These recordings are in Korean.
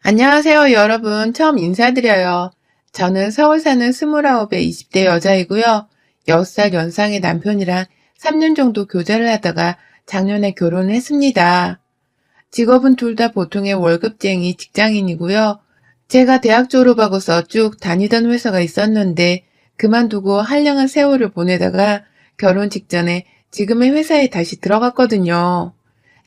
안녕하세요, 여러분. 처음 인사드려요. 저는 서울 사는 29의 20대 여자이고요. 6살 연상의 남편이랑 3년 정도 교제를 하다가 작년에 결혼을 했습니다. 직업은 둘 다 보통의 월급쟁이 직장인이고요. 제가 대학 졸업하고서 쭉 다니던 회사가 있었는데 그만두고 한량한 세월을 보내다가 결혼 직전에 지금의 회사에 다시 들어갔거든요.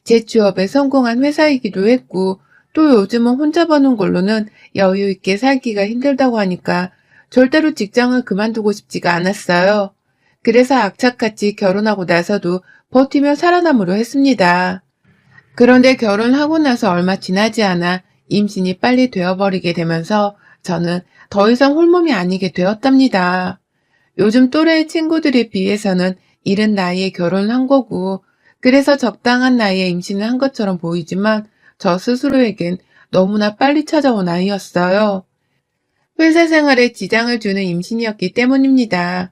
제 취업에 성공한 회사이기도 했고, 또 요즘은 혼자 버는 걸로는 여유 있게 살기가 힘들다고 하니까 절대로 직장을 그만두고 싶지가 않았어요. 그래서 악착같이 결혼하고 나서도 버티며 살아남으려 했습니다. 그런데 결혼하고 나서 얼마 지나지 않아 임신이 빨리 되어버리게 되면서 저는 더 이상 홀몸이 아니게 되었답니다. 요즘 또래 친구들에 비해서는 이른 나이에 결혼을 한 거고, 그래서 적당한 나이에 임신을 한 것처럼 보이지만 저 스스로에겐 너무나 빨리 찾아온 아이였어요. 회사 생활에 지장을 주는 임신이었기 때문입니다.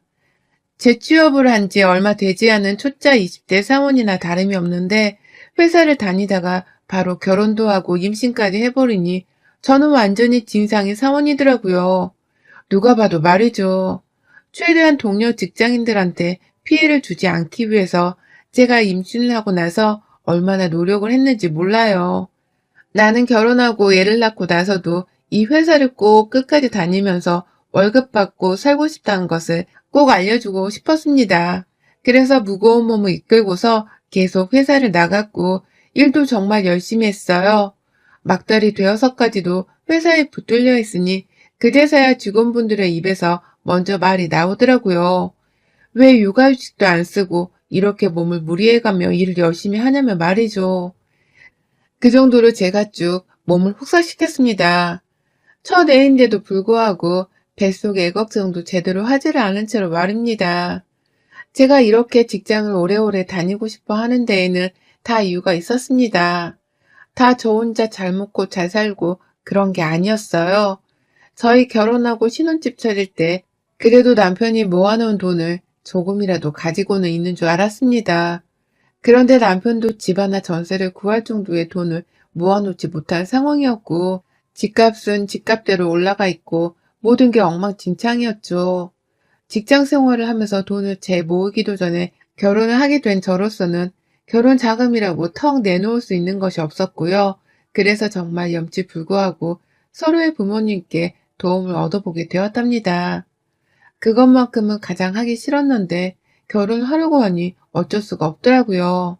재취업을 한 지 얼마 되지 않은 초짜 20대 사원이나 다름이 없는데 회사를 다니다가 바로 결혼도 하고 임신까지 해버리니 저는 완전히 진상의 사원이더라고요. 누가 봐도 말이죠. 최대한 동료 직장인들한테 피해를 주지 않기 위해서 제가 임신을 하고 나서 얼마나 노력을 했는지 몰라요. 나는 결혼하고 애를 낳고 나서도 이 회사를 꼭 끝까지 다니면서 월급 받고 살고 싶다는 것을 꼭 알려주고 싶었습니다. 그래서 무거운 몸을 이끌고서 계속 회사를 나갔고 일도 정말 열심히 했어요. 막달이 되어서까지도 회사에 붙들려 있으니 그제서야 직원분들의 입에서 먼저 말이 나오더라고요. 왜 육아휴직도 안 쓰고 이렇게 몸을 무리해가며 일을 열심히 하냐며 말이죠. 그 정도로 제가 쭉 몸을 혹사시켰습니다. 첫 애인데도 불구하고 뱃속 애걱정도 제대로 하지를 않은 채로 말입니다. 제가 이렇게 직장을 오래오래 다니고 싶어 하는 데에는 다 이유가 있었습니다. 다 저 혼자 잘 먹고 잘 살고 그런 게 아니었어요. 저희 결혼하고 신혼집 차릴 때 그래도 남편이 모아놓은 돈을 조금이라도 가지고는 있는 줄 알았습니다. 그런데 남편도 집 하나 전세를 구할 정도의 돈을 모아놓지 못한 상황이었고, 집값은 집값대로 올라가 있고 모든 게 엉망진창이었죠. 직장 생활을 하면서 돈을 재 모으기도 전에 결혼을 하게 된 저로서는 결혼 자금이라고 턱 내놓을 수 있는 것이 없었고요. 그래서 정말 염치불구하고 서로의 부모님께 도움을 얻어보게 되었답니다. 그것만큼은 가장 하기 싫었는데 결혼하려고 하니 어쩔 수가 없더라고요.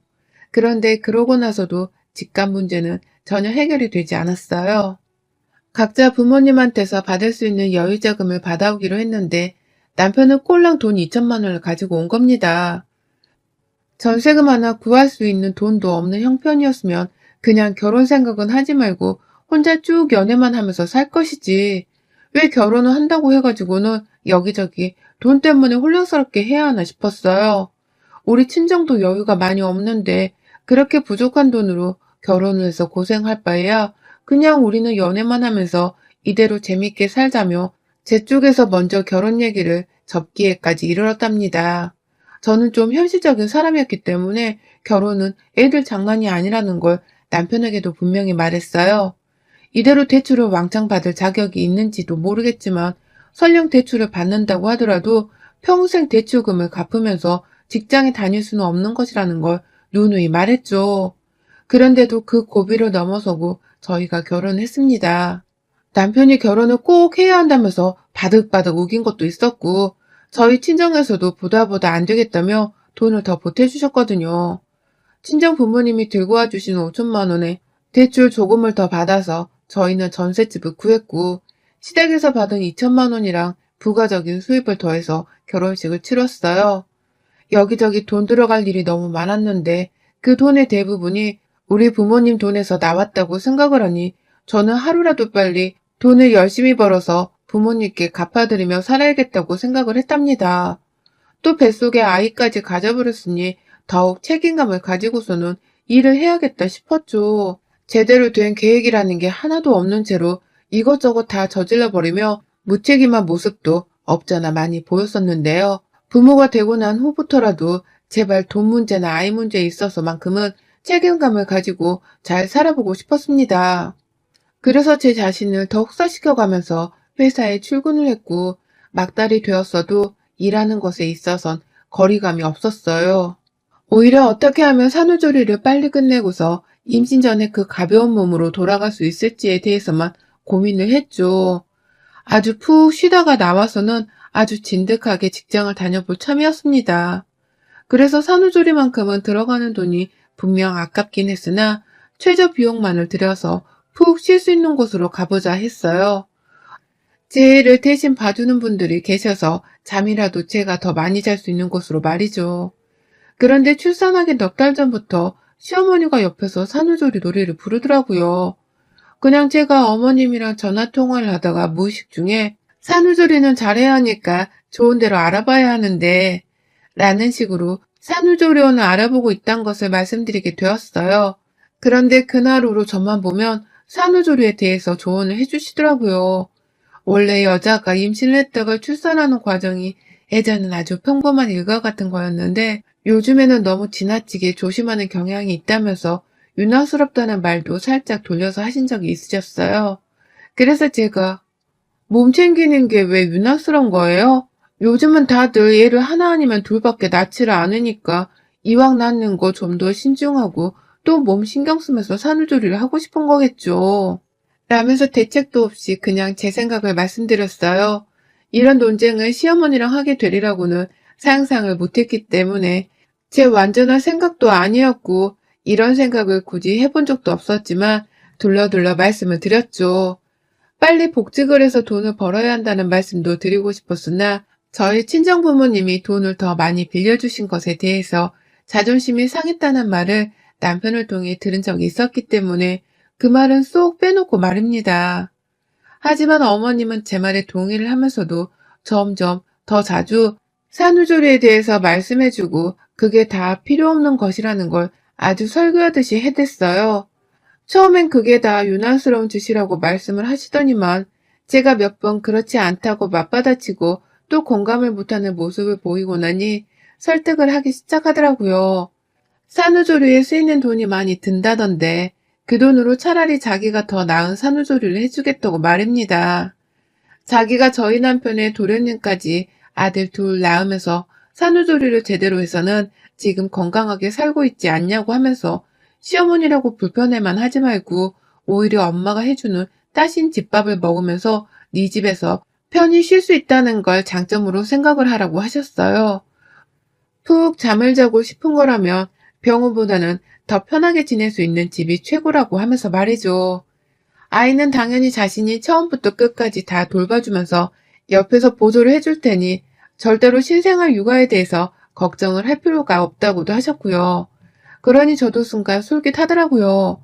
그런데 그러고 나서도 집값 문제는 전혀 해결이 되지 않았어요. 각자 부모님한테서 받을 수 있는 여유자금을 받아오기로 했는데 남편은 꼴랑 돈 2천만 원을 가지고 온 겁니다. 전세금 하나 구할 수 있는 돈도 없는 형편이었으면 그냥 결혼 생각은 하지 말고 혼자 쭉 연애만 하면서 살 것이지. 왜 결혼을 한다고 해가지고는 여기저기 돈 때문에 혼란스럽게 해야 하나 싶었어요. 우리 친정도 여유가 많이 없는데 그렇게 부족한 돈으로 결혼을 해서 고생할 바에야 그냥 우리는 연애만 하면서 이대로 재밌게 살자며 제 쪽에서 먼저 결혼 얘기를 접기에까지 이르렀답니다. 저는 좀 현실적인 사람이었기 때문에 결혼은 애들 장난이 아니라는 걸 남편에게도 분명히 말했어요. 이대로 대출을 왕창 받을 자격이 있는지도 모르겠지만 설령 대출을 받는다고 하더라도 평생 대출금을 갚으면서 직장에 다닐 수는 없는 것이라는 걸 누누이 말했죠. 그런데도 그 고비를 넘어서고 저희가 결혼했습니다. 남편이 결혼을 꼭 해야 한다면서 바득바득 우긴 것도 있었고 저희 친정에서도 보다 안 되겠다며 돈을 더 보태주셨거든요. 친정 부모님이 들고 와주신 5천만 원에 대출 조금을 더 받아서 저희는 전셋집을 구했고 시댁에서 받은 2천만 원이랑 부가적인 수입을 더해서 결혼식을 치렀어요. 여기저기 돈 들어갈 일이 너무 많았는데 그 돈의 대부분이 우리 부모님 돈에서 나왔다고 생각을 하니 저는 하루라도 빨리 돈을 열심히 벌어서 부모님께 갚아드리며 살아야겠다고 생각을 했답니다. 또 뱃속에 아이까지 가져버렸으니 더욱 책임감을 가지고서는 일을 해야겠다 싶었죠. 제대로 된 계획이라는 게 하나도 없는 채로 이것저것 다 저질러버리며 무책임한 모습도 없잖아 많이 보였었는데요. 부모가 되고 난 후부터라도 제발 돈 문제나 아이 문제에 있어서만큼은 책임감을 가지고 잘 살아보고 싶었습니다. 그래서 제 자신을 더 혹사시켜가면서 회사에 출근을 했고, 막달이 되었어도 일하는 것에 있어선 거리감이 없었어요. 오히려 어떻게 하면 산후조리를 빨리 끝내고서 임신 전에 그 가벼운 몸으로 돌아갈 수 있을지에 대해서만 고민을 했죠. 아주 푹 쉬다가 나와서는 아주 진득하게 직장을 다녀볼 참이었습니다. 그래서 산후조리만큼은 들어가는 돈이 분명 아깝긴 했으나 최저 비용만을 들여서 푹 쉴 수 있는 곳으로 가보자 했어요. 제 애를 대신 봐주는 분들이 계셔서 잠이라도 제가 더 많이 잘 수 있는 곳으로 말이죠. 그런데 출산하기 넉 달 전부터 시어머니가 옆에서 산후조리 노래를 부르더라고요. 그냥 제가 어머님이랑 전화 통화를 하다가 무의식 중에 산후조리는 잘해야 하니까 좋은 데로 알아봐야 하는데 라는 식으로 산후조리원을 알아보고 있다는 것을 말씀드리게 되었어요. 그런데 그날 후로 저만 보면 산후조리에 대해서 조언을 해주시더라고요. 원래 여자가 임신을 했다가 출산하는 과정이 예전엔 아주 평범한 일과 같은 거였는데 요즘에는 너무 지나치게 조심하는 경향이 있다면서 유난스럽다는 말도 살짝 돌려서 하신 적이 있으셨어요. 그래서 제가 몸 챙기는 게 왜 유난스러운 거예요? 요즘은 다들 얘를 하나 아니면 둘밖에 낳지를 않으니까 이왕 낳는 거 좀 더 신중하고 또 몸 신경 쓰면서 산후조리를 하고 싶은 거겠죠. 라면서 대책도 없이 그냥 제 생각을 말씀드렸어요. 이런 논쟁을 시어머니랑 하게 되리라고는 상상을 못했기 때문에 제 완전한 생각도 아니었고 이런 생각을 굳이 해본 적도 없었지만 둘러둘러 말씀을 드렸죠. 빨리 복직을 해서 돈을 벌어야 한다는 말씀도 드리고 싶었으나 저희 친정 부모님이 돈을 더 많이 빌려주신 것에 대해서 자존심이 상했다는 말을 남편을 통해 들은 적이 있었기 때문에 그 말은 쏙 빼놓고 말입니다. 하지만 어머님은 제 말에 동의를 하면서도 점점 더 자주 산후조리에 대해서 말씀해주고 그게 다 필요 없는 것이라는 걸 아주 설교하듯이 해댔어요. 처음엔 그게 다 유난스러운 짓이라고 말씀을 하시더니만 제가 몇 번 그렇지 않다고 맞받아치고 또 공감을 못하는 모습을 보이고 나니 설득을 하기 시작하더라고요. 산후조리에 쓰이는 돈이 많이 든다던데 그 돈으로 차라리 자기가 더 나은 산후조리를 해주겠다고 말입니다. 자기가 저희 남편의 도련님까지 아들 둘 낳으면서 산후조리를 제대로 해서는 지금 건강하게 살고 있지 않냐고 하면서 시어머니라고 불편해만 하지 말고 오히려 엄마가 해주는 따신 집밥을 먹으면서 네 집에서 편히 쉴 수 있다는 걸 장점으로 생각을 하라고 하셨어요. 푹 잠을 자고 싶은 거라면 병원보다는 더 편하게 지낼 수 있는 집이 최고라고 하면서 말이죠. 아이는 당연히 자신이 처음부터 끝까지 다 돌봐주면서 옆에서 보조를 해줄 테니 절대로 신생아 육아에 대해서 걱정을 할 필요가 없다고도 하셨고요. 그러니 저도 순간 솔깃하더라고요.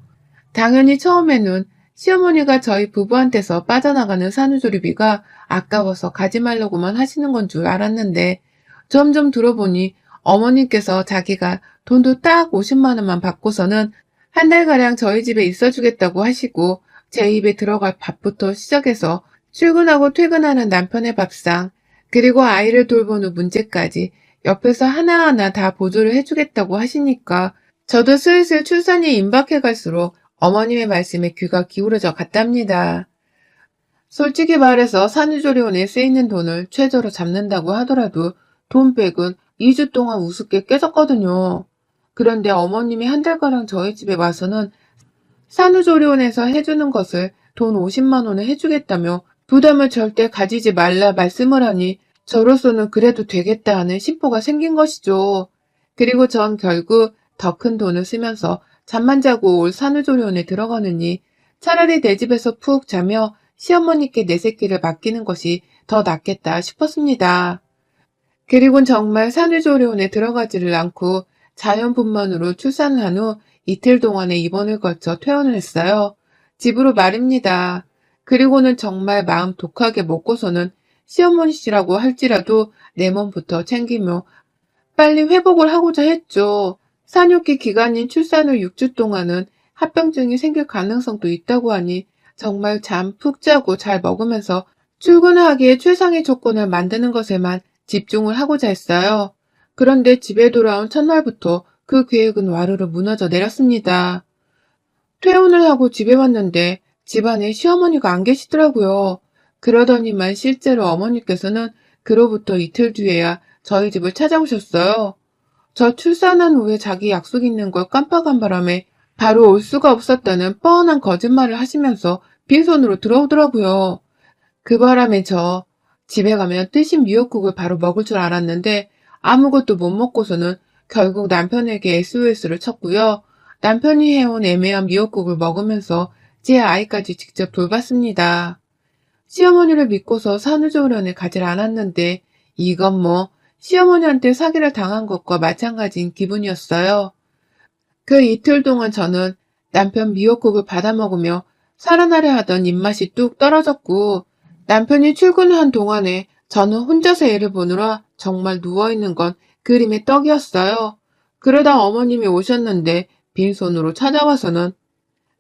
당연히 처음에는 시어머니가 저희 부부한테서 빠져나가는 산후조리비가 아까워서 가지 말라고만 하시는 건 줄 알았는데 점점 들어보니 어머님께서 자기가 돈도 딱 50만 원만 받고서는 한 달가량 저희 집에 있어주겠다고 하시고 제 입에 들어갈 밥부터 시작해서 출근하고 퇴근하는 남편의 밥상, 그리고 아이를 돌보는 문제까지 옆에서 하나하나 다 보조를 해주겠다고 하시니까 저도 슬슬 출산이 임박해 갈수록 어머님의 말씀에 귀가 기울어져 갔답니다. 솔직히 말해서 산후조리원에 쓰이는 돈을 최저로 잡는다고 하더라도 돈백은 2주 동안 우습게 깨졌거든요. 그런데 어머님이 한 달가량 저희 집에 와서는 산후조리원에서 해주는 것을 돈 50만 원을 해주겠다며 부담을 절대 가지지 말라 말씀을 하니 저로서는 그래도 되겠다 하는 심보가 생긴 것이죠. 그리고 전 결국 더 큰 돈을 쓰면서 잠만 자고 올 산후조리원에 들어가느니 차라리 내 집에서 푹 자며 시어머니께 내 새끼를 맡기는 것이 더 낫겠다 싶었습니다. 그리곤 정말 산후조리원에 들어가지를 않고 자연분만으로 출산을 한 후 이틀 동안의 입원을 거쳐 퇴원을 했어요. 집으로 말입니다. 그리고는 정말 마음 독하게 먹고서는 시어머니시라고 할지라도 내 몸부터 챙기며 빨리 회복을 하고자 했죠. 산육기 기간인 출산 후 6주 동안은 합병증이 생길 가능성도 있다고 하니 정말 잠 푹 자고 잘 먹으면서 출근하기에 최상의 조건을 만드는 것에만 집중을 하고자 했어요. 그런데 집에 돌아온 첫날부터 그 계획은 와르르 무너져 내렸습니다. 퇴원을 하고 집에 왔는데 집안에 시어머니가 안 계시더라고요. 그러더니만 실제로 어머니께서는 그로부터 이틀 뒤에야 저희 집을 찾아오셨어요. 저 출산한 후에 자기 약속 있는 걸 깜빡한 바람에 바로 올 수가 없었다는 뻔한 거짓말을 하시면서 빈손으로 들어오더라고요. 그 바람에 저 집에 가면 뜨신 미역국을 바로 먹을 줄 알았는데 아무것도 못 먹고서는 결국 남편에게 SOS를 쳤고요. 남편이 해온 애매한 미역국을 먹으면서 제 아이까지 직접 돌봤습니다. 시어머니를 믿고서 산후조리원에 가질 않았는데 이건 뭐 시어머니한테 사기를 당한 것과 마찬가지인 기분이었어요. 그 이틀 동안 저는 남편 미역국을 받아 먹으며 살아나려 하던 입맛이 뚝 떨어졌고 남편이 출근한 동안에 저는 혼자서 애를 보느라 정말 누워있는 건 그림의 떡이었어요. 그러다 어머님이 오셨는데 빈손으로 찾아와서는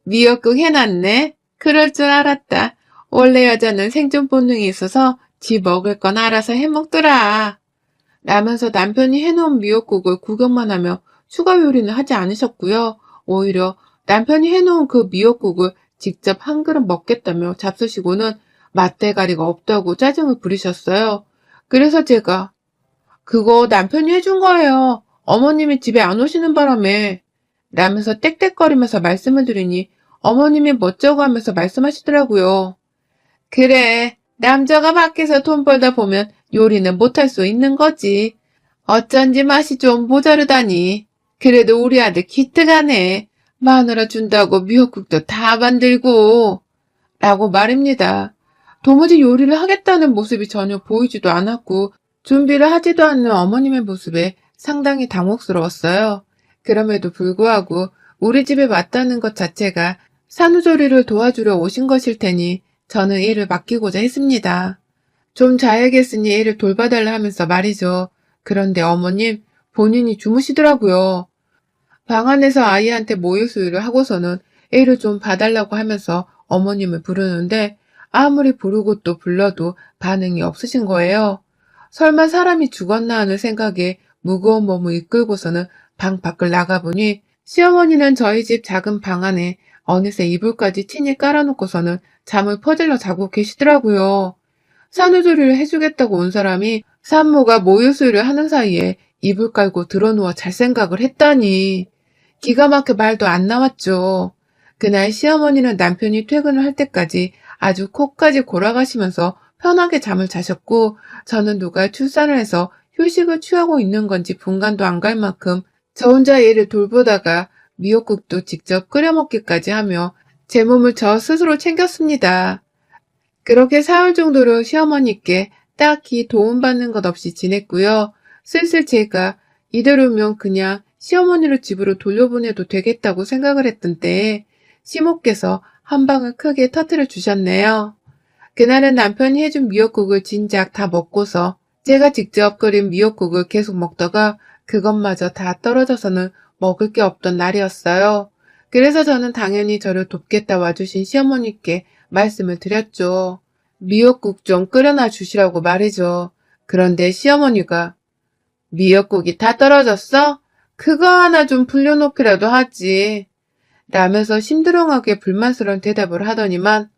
미역국 해놨네? 그럴 줄 알았다. 원래 여자는 생존 본능이 있어서 지 먹을 건 알아서 해먹더라. 라면서 남편이 해놓은 미역국을 구경만 하며 추가 요리는 하지 않으셨고요. 오히려 남편이 해놓은 그 미역국을 직접 한 그릇 먹겠다며 잡수시고는 맛대가리가 없다고 짜증을 부리셨어요. 그래서 제가 그거 남편이 해준 거예요. 어머님이 집에 안 오시는 바람에 라면서 떽떽거리면서 말씀을 드리니 어머님이 멋쩍어 하면서 말씀하시더라고요. 그래, 남자가 밖에서 돈 벌다 보면 요리는 못할 수 있는 거지. 어쩐지 맛이 좀 모자르다니. 그래도 우리 아들 기특하네. 마누라 준다고 미역국도 다 만들고. 라고 말입니다. 도무지 요리를 하겠다는 모습이 전혀 보이지도 않았고 준비를 하지도 않는 어머님의 모습에 상당히 당혹스러웠어요. 그럼에도 불구하고 우리 집에 왔다는 것 자체가 산후조리를 도와주려 오신 것일 테니 저는 일을 맡기고자 했습니다. 좀 자야겠으니 애를 돌봐달라 하면서 말이죠. 그런데 어머님 본인이 주무시더라고요. 방 안에서 아이한테 모유 수유를 하고서는 애를 좀 봐달라고 하면서 어머님을 부르는데 아무리 부르고 또 불러도 반응이 없으신 거예요. 설마 사람이 죽었나 하는 생각에 무거운 몸을 이끌고서는 방 밖을 나가보니 시어머니는 저희 집 작은 방 안에 어느새 이불까지 친히 깔아놓고서는 잠을 퍼질러 자고 계시더라고요. 산후조리를 해주겠다고 온 사람이 산모가 모유수유를 하는 사이에 이불 깔고 드러누워 잘 생각을 했다니. 기가 막혀 말도 안 나왔죠. 그날 시어머니는 남편이 퇴근을 할 때까지 아주 코까지 골아가시면서 편하게 잠을 자셨고 저는 누가 출산을 해서 휴식을 취하고 있는 건지 분간도 안 갈 만큼 저 혼자 애를 돌보다가 미역국도 직접 끓여 먹기까지 하며 제 몸을 저 스스로 챙겼습니다. 그렇게 사흘 정도로 시어머니께 딱히 도움받는 것 없이 지냈고요. 슬슬 제가 이대로면 그냥 시어머니를 집으로 돌려보내도 되겠다고 생각을 했던 때에 시모께서 한 방을 크게 터뜨려 주셨네요. 그날은 남편이 해준 미역국을 진작 다 먹고서 제가 직접 끓인 미역국을 계속 먹다가 그것마저 다 떨어져서는 먹을 게 없던 날이었어요. 그래서 저는 당연히 저를 돕겠다 와주신 시어머니께 말씀을 드렸죠. 미역국 좀 끓여놔 주시라고 말이죠. 그런데 시어머니가 미역국이 다 떨어졌어? 그거 하나 좀 불려놓기라도 하지. 라면서 심드렁하게 불만스러운 대답을 하더니만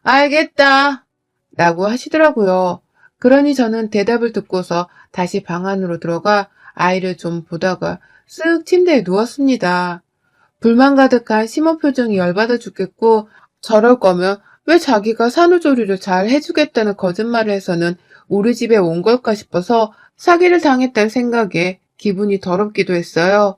알겠다. 라고 하시더라고요. 그러니 저는 대답을 듣고서 다시 방 안으로 들어가 아이를 좀 보다가 쓱 침대에 누웠습니다. 불만 가득한 심호 표정이 열받아 죽겠고 저럴 거면 왜 자기가 산후조리를 잘 해주겠다는 거짓말을 해서는 우리 집에 온 걸까 싶어서 사기를 당했다는 생각에 기분이 더럽기도 했어요.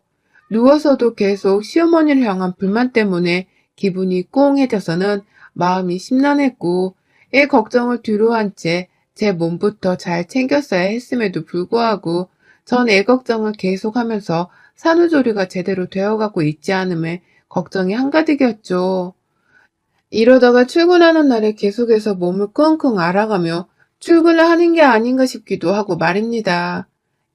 누워서도 계속 시어머니를 향한 불만 때문에 기분이 꽁해져서는 마음이 심란했고 애 걱정을 뒤로 한 채 제 몸부터 잘 챙겼어야 했음에도 불구하고 전 애 걱정을 계속하면서 산후조리가 제대로 되어가고 있지 않음에 걱정이 한가득이었죠. 이러다가 출근하는 날에 계속해서 몸을 끙끙 앓아가며 출근을 하는 게 아닌가 싶기도 하고 말입니다.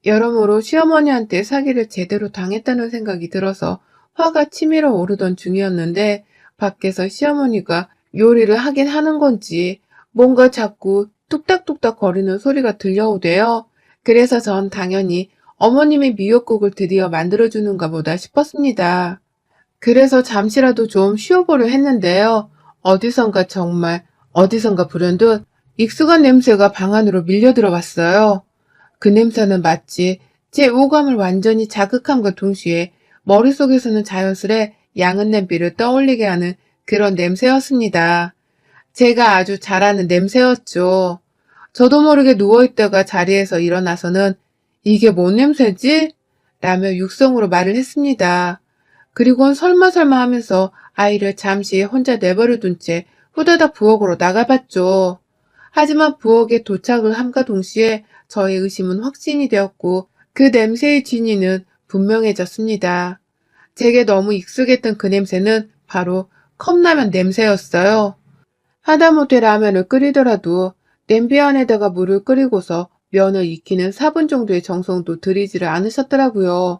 여러모로 시어머니한테 사기를 제대로 당했다는 생각이 들어서 화가 치밀어 오르던 중이었는데 밖에서 시어머니가 요리를 하긴 하는 건지 뭔가 자꾸 뚝딱뚝딱 거리는 소리가 들려오대요. 그래서 전 당연히 어머님이 미역국을 드디어 만들어주는가 보다 싶었습니다. 그래서 잠시라도 좀 쉬어보려 했는데요. 어디선가 불현듯 익숙한 냄새가 방 안으로 밀려 들어왔어요. 그 냄새는 마치 제 오감을 완전히 자극함과 동시에 머릿속에서는 자연스레 양은 냄비를 떠올리게 하는 그런 냄새였습니다. 제가 아주 잘 아는 냄새였죠. 저도 모르게 누워있다가 자리에서 일어나서는 이게 뭔 냄새지? 라며 육성으로 말을 했습니다. 그리고는 설마 하면서 아이를 잠시 혼자 내버려둔 채 후다닥 부엌으로 나가봤죠. 하지만 부엌에 도착을 함과 동시에 저의 의심은 확신이 되었고 그 냄새의 진위는 분명해졌습니다. 제게 너무 익숙했던 그 냄새는 바로 컵라면 냄새였어요. 하다못해 라면을 끓이더라도 냄비 안에다가 물을 끓이고서 면을 익히는 4분 정도의 정성도 들이지를 않으셨더라고요.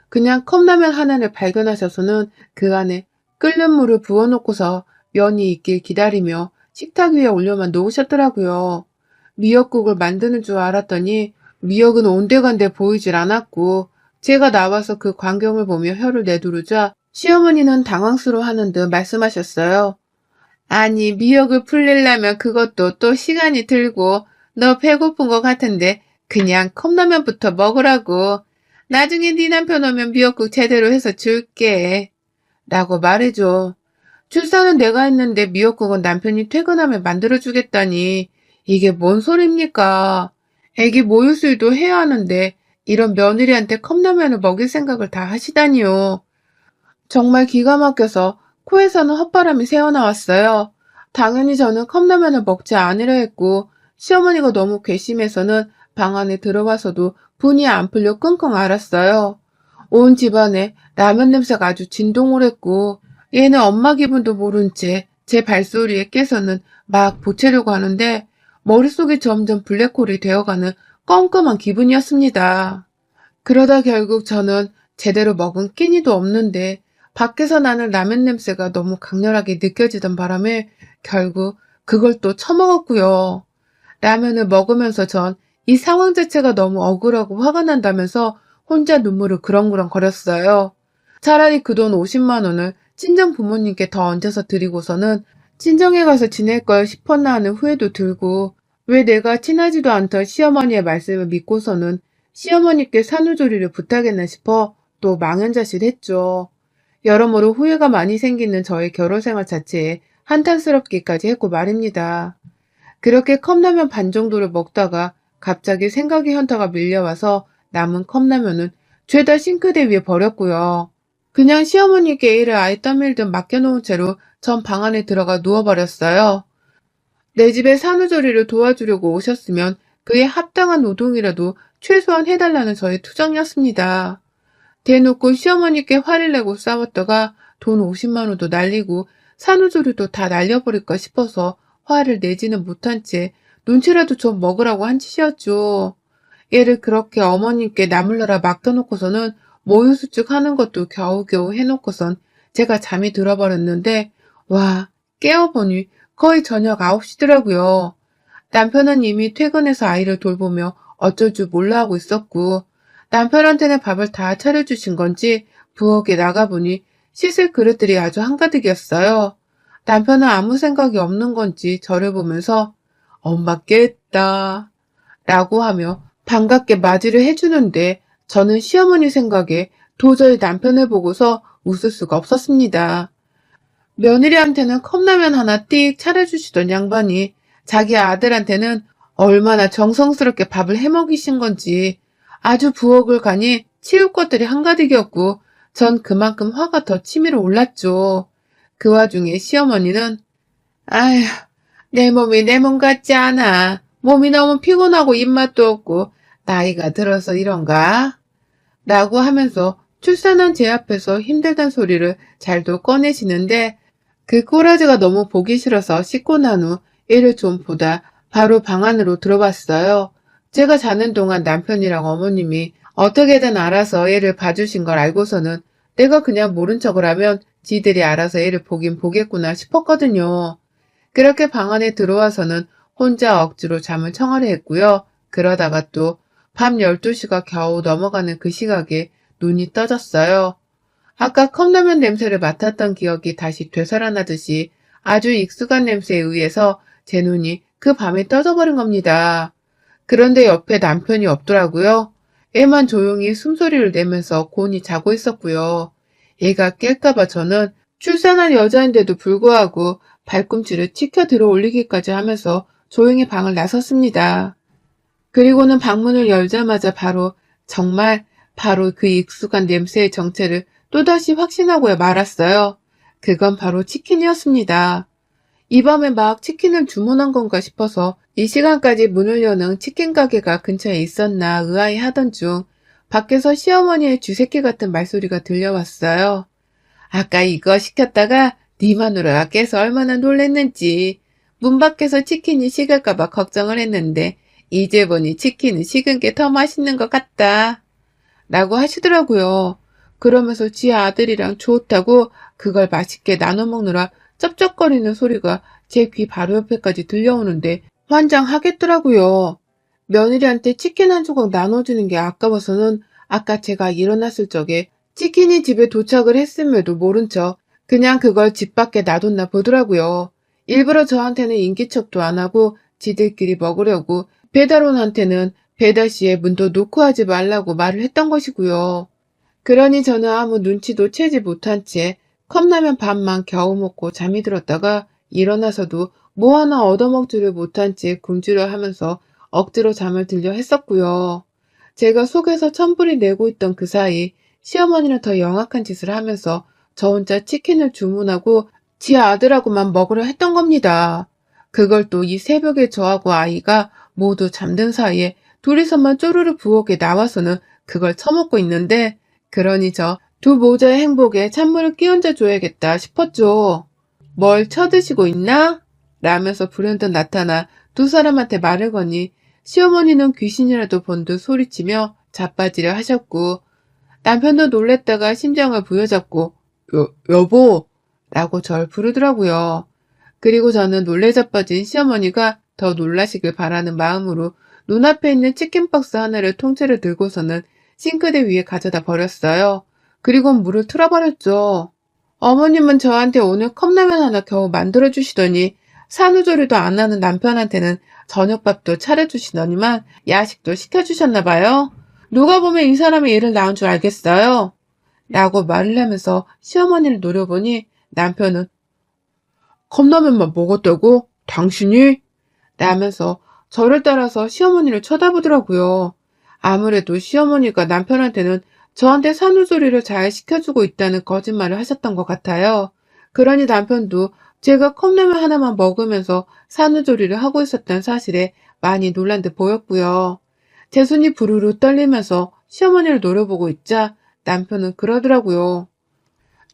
그냥 컵라면 하나를 발견하셔서는 그 안에 끓는 물을 부어놓고서 면이 익길 기다리며 식탁 위에 올려만 놓으셨더라고요. 미역국을 만드는 줄 알았더니 미역은 온데간데 보이질 않았고 제가 나와서 그 광경을 보며 혀를 내두르자 시어머니는 당황스러워하는 듯 말씀하셨어요. 아니, 미역을 불리려면 그것도 또 시간이 들고 너 배고픈 것 같은데 그냥 컵라면부터 먹으라고. 나중에 네 남편 오면 미역국 제대로 해서 줄게. 라고 말해줘. 출산은 내가 했는데 미역국은 남편이 퇴근하면 만들어주겠다니. 이게 뭔 소리입니까? 애기 모유수유도 해야 하는데 이런 며느리한테 컵라면을 먹일 생각을 다 하시다니요. 정말 기가 막혀서 코에서는 헛바람이 새어나왔어요. 당연히 저는 컵라면을 먹지 않으려 했고 시어머니가 너무 괘씸해서는 방 안에 들어와서도 분이 안 풀려 끙끙 앓았어요. 온 집안에 라면 냄새가 아주 진동을 했고 얘는 엄마 기분도 모른 채 제 발소리에 깨서는 막 보채려고 하는데 머릿속이 점점 블랙홀이 되어가는 껌껌한 기분이었습니다. 그러다 결국 저는 제대로 먹은 끼니도 없는데 밖에서 나는 라면 냄새가 너무 강렬하게 느껴지던 바람에 결국 그걸 또 처먹었고요. 라면을 먹으면서 전 이 상황 자체가 너무 억울하고 화가 난다면서 혼자 눈물을 그렁그렁 거렸어요. 차라리 그 돈 50만 원을 친정 부모님께 더 얹어서 드리고서는 친정에 가서 지낼 걸 싶었나 하는 후회도 들고 왜 내가 친하지도 않던 시어머니의 말씀을 믿고서는 시어머니께 산후조리를 부탁했나 싶어 또 망연자실했죠. 여러모로 후회가 많이 생기는 저의 결혼생활 자체에 한탄스럽기까지 했고 말입니다. 그렇게 컵라면 반 정도를 먹다가 갑자기 생각의 현타가 밀려와서 남은 컵라면은 죄다 싱크대 위에 버렸고요. 그냥 시어머니께 일을 아예 떠밀듯 맡겨놓은 채로 전 방 안에 들어가 누워버렸어요. 내 집에 산후조리를 도와주려고 오셨으면 그에 합당한 노동이라도 최소한 해달라는 저의 투정이었습니다. 대놓고 시어머니께 화를 내고 싸웠다가 돈 50만 원도 날리고 산후조리도 다 날려버릴까 싶어서 화를 내지는 못한 채 눈치라도 좀 먹으라고 한 짓이었죠. 얘를 그렇게 어머님께 나물러라 맡겨놓고서는 모유수축 하는 것도 겨우겨우 해놓고선 제가 잠이 들어버렸는데 와, 깨어보니 거의 저녁 9시더라고요. 남편은 이미 퇴근해서 아이를 돌보며 어쩔 줄 몰라 하고 있었고 남편한테는 밥을 다 차려주신 건지 부엌에 나가보니 씻을 그릇들이 아주 한가득이었어요. 남편은 아무 생각이 없는 건지 저를 보면서 엄마 깼다 라고 하며 반갑게 맞이를 해주는데 저는 시어머니 생각에 도저히 남편을 보고서 웃을 수가 없었습니다. 며느리한테는 컵라면 하나 띡 차려주시던 양반이 자기 아들한테는 얼마나 정성스럽게 밥을 해먹이신 건지 아주 부엌을 가니 치울 것들이 한가득이었고 전 그만큼 화가 더 치밀어 올랐죠. 그 와중에 시어머니는 아휴, 내 몸이 내 몸 같지 않아. 몸이 너무 피곤하고 입맛도 없고 나이가 들어서 이런가? 라고 하면서 출산한 제 앞에서 힘들단 소리를 잘도 꺼내시는데 그 꼬라지가 너무 보기 싫어서 씻고 난 후 애를 좀 보다 바로 방 안으로 들어봤어요. 제가 자는 동안 남편이랑 어머님이 어떻게든 알아서 애를 봐주신 걸 알고서는 내가 그냥 모른 척을 하면 지들이 알아서 애를 보긴 보겠구나 싶었거든요. 그렇게 방 안에 들어와서는 혼자 억지로 잠을 청하려 했고요. 그러다가 또 밤 12시가 겨우 넘어가는 그 시각에 눈이 떠졌어요. 아까 컵라면 냄새를 맡았던 기억이 다시 되살아나듯이 아주 익숙한 냄새에 의해서 제 눈이 그 밤에 떠져버린 겁니다. 그런데 옆에 남편이 없더라고요. 애만 조용히 숨소리를 내면서 곤히 자고 있었고요. 애가 깰까봐 저는 출산한 여자인데도 불구하고 발꿈치를 치켜 들어 올리기까지 하면서 조용히 방을 나섰습니다. 그리고는 방문을 열자마자 정말 바로 그 익숙한 냄새의 정체를 또다시 확신하고야 말았어요. 그건 바로 치킨이었습니다. 이 밤에 막 치킨을 주문한 건가 싶어서 이 시간까지 문을 여는 치킨 가게가 근처에 있었나 의아해하던 중 밖에서 시어머니의 쥐새끼 같은 말소리가 들려왔어요. 아까 이거 시켰다가 네 마누라가 깨서 얼마나 놀랬는지. 문 밖에서 치킨이 식을까봐 걱정을 했는데 이제 보니 치킨은 식은 게 더 맛있는 것 같다. 라고 하시더라고요. 그러면서 지 아들이랑 좋다고 그걸 맛있게 나눠 먹느라 쩝쩝거리는 소리가 제 귀 바로 옆에까지 들려오는데 환장하겠더라고요. 며느리한테 치킨 한 조각 나눠주는 게 아까워서는 아까 제가 일어났을 적에 치킨이 집에 도착을 했음에도 모른 척 그냥 그걸 집 밖에 놔뒀나 보더라고요. 일부러 저한테는 인기척도 안 하고 지들끼리 먹으려고 배달원한테는 배달 시에 문도 놓고 하지 말라고 말을 했던 것이고요. 그러니 저는 아무 눈치도 채지 못한 채 컵라면 반만 겨우 먹고 잠이 들었다가 일어나서도 뭐 하나 얻어먹지를 못한 채 굶주려 하면서 억지로 잠을 들려 했었고요. 제가 속에서 천불이 내고 있던 그 사이 시어머니는 더 영악한 짓을 하면서 저 혼자 치킨을 주문하고 지 아들하고만 먹으려 했던 겁니다. 그걸 또 이 새벽에 저하고 아이가 모두 잠든 사이에 둘이서만 쪼르르 부엌에 나와서는 그걸 처먹고 있는데 그러니 저 두 모자의 행복에 찬물을 끼얹어 줘야겠다 싶었죠. 뭘 쳐드시고 있나? 라면서 불현듯 나타나 두 사람한테 말을 거니 시어머니는 귀신이라도 본 듯 소리치며 자빠지려 하셨고 남편도 놀랬다가 심장을 부여잡고 여보 라고 절 부르더라고요. 그리고 저는 놀래 자빠진 시어머니가 더 놀라시길 바라는 마음으로 눈앞에 있는 치킨박스 하나를 통째로 들고서는 싱크대 위에 가져다 버렸어요. 그리고 물을 틀어버렸죠. 어머님은 저한테 오늘 컵라면 하나 겨우 만들어주시더니 산후조리도 안 하는 남편한테는 저녁밥도 차려주시더니만 야식도 시켜주셨나봐요. 누가 보면 이 사람이 애를 낳은 줄 알겠어요. 라고 말을 하면서 시어머니를 노려보니 남편은 컵라면만 먹었다고? 당신이? 라면서 저를 따라서 시어머니를 쳐다보더라고요. 아무래도 시어머니가 남편한테는 저한테 산후조리를 잘 시켜주고 있다는 거짓말을 하셨던 것 같아요. 그러니 남편도 제가 컵라면 하나만 먹으면서 산후조리를 하고 있었던 사실에 많이 놀란 듯 보였고요. 제 손이 부르르 떨리면서 시어머니를 노려보고 있자 남편은 그러더라고요.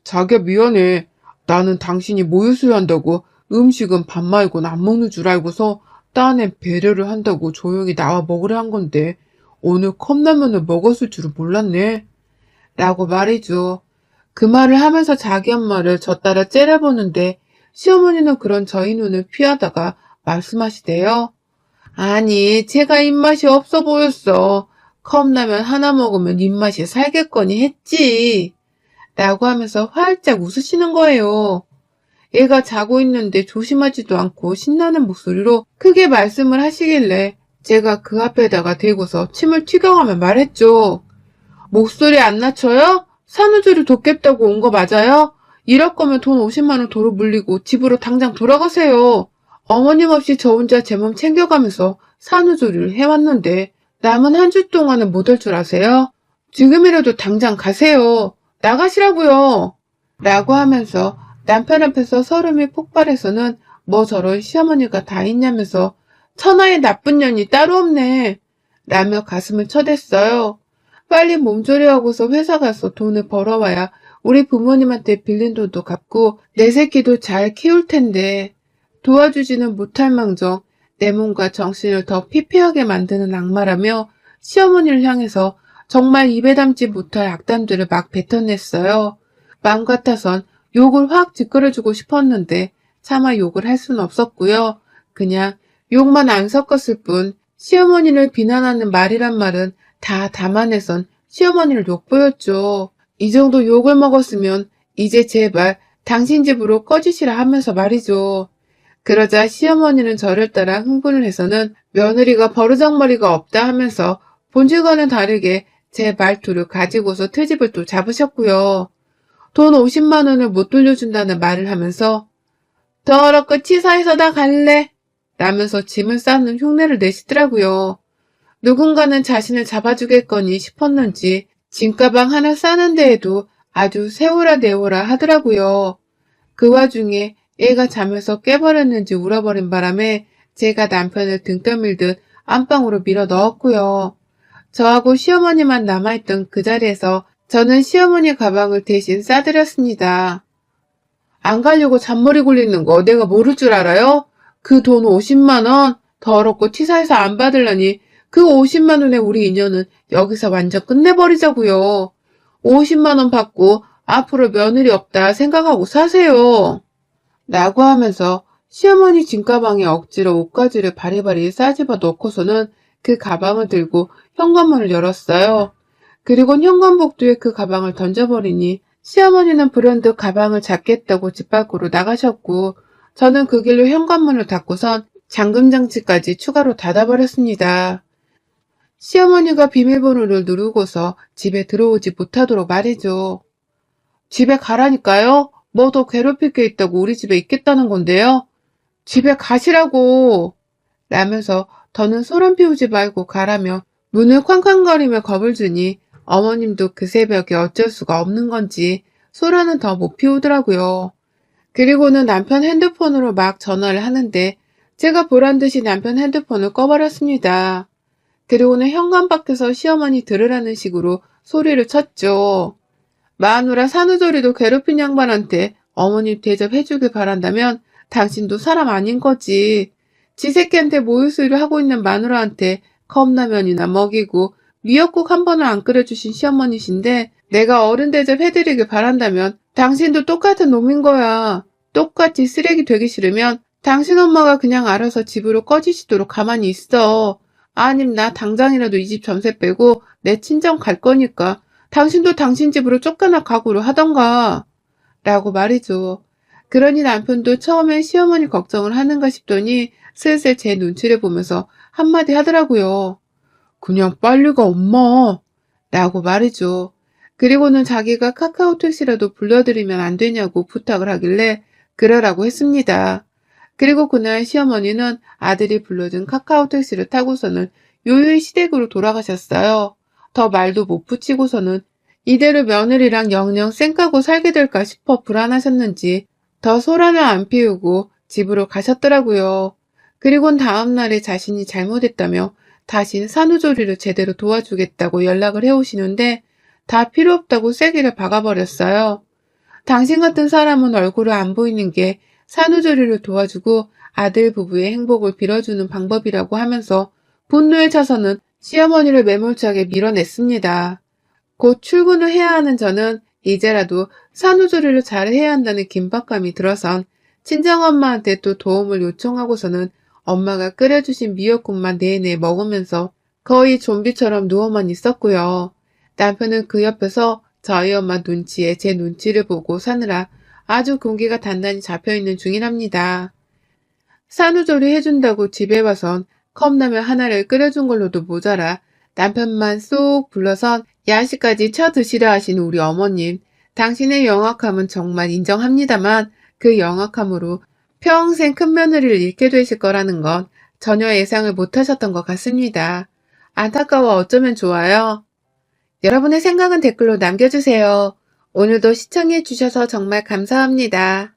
자기야 미안해. 나는 당신이 모유수유한다고 음식은 밥 말고는 안 먹는 줄 알고서 딴에 배려를 한다고 조용히 나와 먹으려 한 건데 오늘 컵라면을 먹었을 줄은 몰랐네. 라고 말이죠. 그 말을 하면서 자기 엄마를 저 따라 째려보는데 시어머니는 그런 저희 눈을 피하다가 말씀하시대요. 아니, 제가 입맛이 없어 보였어. 컵라면 하나 먹으면 입맛이 살겠거니 했지. 라고 하면서 활짝 웃으시는 거예요. 얘가 자고 있는데 조심하지도 않고 신나는 목소리로 크게 말씀을 하시길래 제가 그 앞에다가 대고서 침을 튀겨가며 말했죠. 목소리 안 낮춰요? 산후조리 돕겠다고 온 거 맞아요? 이럴 거면 돈 50만 원 도로 물리고 집으로 당장 돌아가세요. 어머님 없이 저 혼자 제 몸 챙겨가면서 산후조리를 해왔는데 남은 한 주 동안은 못 올 줄 아세요? 지금이라도 당장 가세요. 나가시라고요. 라고 하면서 남편 앞에서 서름이 폭발해서는 뭐 저런 시어머니가 다 있냐면서 천하의 나쁜 년이 따로 없네. 라며 가슴을 쳐댔어요. 빨리 몸조리하고서 회사 가서 돈을 벌어와야 우리 부모님한테 빌린 돈도 갚고 내 새끼도 잘 키울 텐데 도와주지는 못할 망정 내 몸과 정신을 더 피폐하게 만드는 악마라며 시어머니를 향해서 정말 입에 담지 못할 악담들을 막 뱉어냈어요. 마음 같아선 욕을 확 짓거려주고 싶었는데 차마 욕을 할 수는 없었고요. 그냥 욕만 안 섞었을 뿐 시어머니를 비난하는 말이란 말은 다 담아내선 시어머니를 욕보였죠. 이 정도 욕을 먹었으면 이제 제발 당신 집으로 꺼지시라 하면서 말이죠. 그러자 시어머니는 저를 따라 흥분을 해서는 며느리가 버르장머리가 없다 하면서 본질과는 다르게 제 말투를 가지고서 트집을 또 잡으셨고요. 돈 50만 원을 못 돌려준다는 말을 하면서 더럽고 치사해서 다 갈래 라면서 짐을 싸는 흉내를 내시더라고요. 누군가는 자신을 잡아주겠거니 싶었는지 짐가방 하나 싸는 데에도 아주 세워라 내워라 하더라고요. 그 와중에 애가 잠에서 깨버렸는지 울어버린 바람에 제가 남편을 등 떠밀듯 안방으로 밀어 넣었고요. 저하고 시어머니만 남아있던 그 자리에서 저는 시어머니 가방을 대신 싸드렸습니다. 안 가려고 잔머리 굴리는 거 내가 모를 줄 알아요? 그 돈 50만 원 더럽고 치사해서 안 받으려니 그 50만 원에 우리 인연은 여기서 완전 끝내버리자고요. 50만 원 받고 앞으로 며느리 없다 생각하고 사세요. 라고 하면서 시어머니 짐가방에 억지로 옷가지를 바리바리 싸집어 넣고서는 그 가방을 들고 현관문을 열었어요. 그리고 현관복도에 그 가방을 던져버리니 시어머니는 불현듯 가방을 잡겠다고 집 밖으로 나가셨고 저는 그 길로 현관문을 닫고선 잠금장치까지 추가로 닫아버렸습니다. 시어머니가 비밀번호를 누르고서 집에 들어오지 못하도록 말이죠. 집에 가라니까요? 뭐 더 괴롭힐 게 있다고 우리 집에 있겠다는 건데요? 집에 가시라고! 라면서 더는 소란 피우지 말고 가라며 문을 쾅쾅거리며 겁을 주니 어머님도 그 새벽에 어쩔 수가 없는 건지 소란은 더 못 피우더라고요. 그리고는 남편 핸드폰으로 막 전화를 하는데 제가 보란듯이 남편 핸드폰을 꺼버렸습니다. 그리고는 현관 밖에서 시어머니 들으라는 식으로 소리를 쳤죠. 마누라 산후조리도 괴롭힌 양반한테 어머님 대접해주길 바란다면 당신도 사람 아닌 거지. 지 새끼한테 모유수유를 하고 있는 마누라한테 컵라면이나 먹이고 미역국 한 번을 안 끓여주신 시어머니신데 내가 어른 대접해드리길 바란다면 당신도 똑같은 놈인 거야. 똑같이 쓰레기 되기 싫으면 당신 엄마가 그냥 알아서 집으로 꺼지시도록 가만히 있어. 아님 나 당장이라도 이 집 전세 빼고 내 친정 갈 거니까 당신도 당신 집으로 쫓겨날 각오로 하던가. 라고 말이죠. 그러니 남편도 처음엔 시어머니 걱정을 하는가 싶더니 슬슬 제 눈치를 보면서 한마디 하더라고요. 그냥 빨리 가 엄마. 라고 말이죠. 그리고는 자기가 카카오 택시라도 불러드리면 안 되냐고 부탁을 하길래 그러라고 했습니다. 그리고 그날 시어머니는 아들이 불러준 카카오 택시를 타고서는 요요히 시댁으로 돌아가셨어요. 더 말도 못 붙이고서는 이대로 며느리랑 영영 쌩까고 살게 될까 싶어 불안하셨는지 더 소란을 안 피우고 집으로 가셨더라고요. 그리곤 다음날에 자신이 잘못했다며 다신 산후조리를 제대로 도와주겠다고 연락을 해오시는데 다 필요 없다고 쐐기를 박아버렸어요. 당신 같은 사람은 얼굴을 안 보이는 게 산후조리를 도와주고 아들 부부의 행복을 빌어주는 방법이라고 하면서 분노에 차서는 시어머니를 매몰차게 밀어냈습니다. 곧 출근을 해야 하는 저는 이제라도 산후조리를 잘 해야 한다는 긴박감이 들어선 친정엄마한테 또 도움을 요청하고서는 엄마가 끓여주신 미역국만 내내 먹으면서 거의 좀비처럼 누워만 있었고요. 남편은 그 옆에서 저희 엄마 눈치에 제 눈치를 보고 사느라 아주 공기가 단단히 잡혀있는 중이랍니다. 산후조리 해준다고 집에 와선 컵라면 하나를 끓여준 걸로도 모자라 남편만 쏙 불러선 야식까지 쳐드시려 하시는 우리 어머님. 당신의 영악함은 정말 인정합니다만 그 영악함으로 평생 큰 며느리를 잃게 되실 거라는 건 전혀 예상을 못하셨던 것 같습니다. 안타까워 어쩌면 좋아요. 여러분의 생각은 댓글로 남겨주세요. 오늘도 시청해주셔서 정말 감사합니다.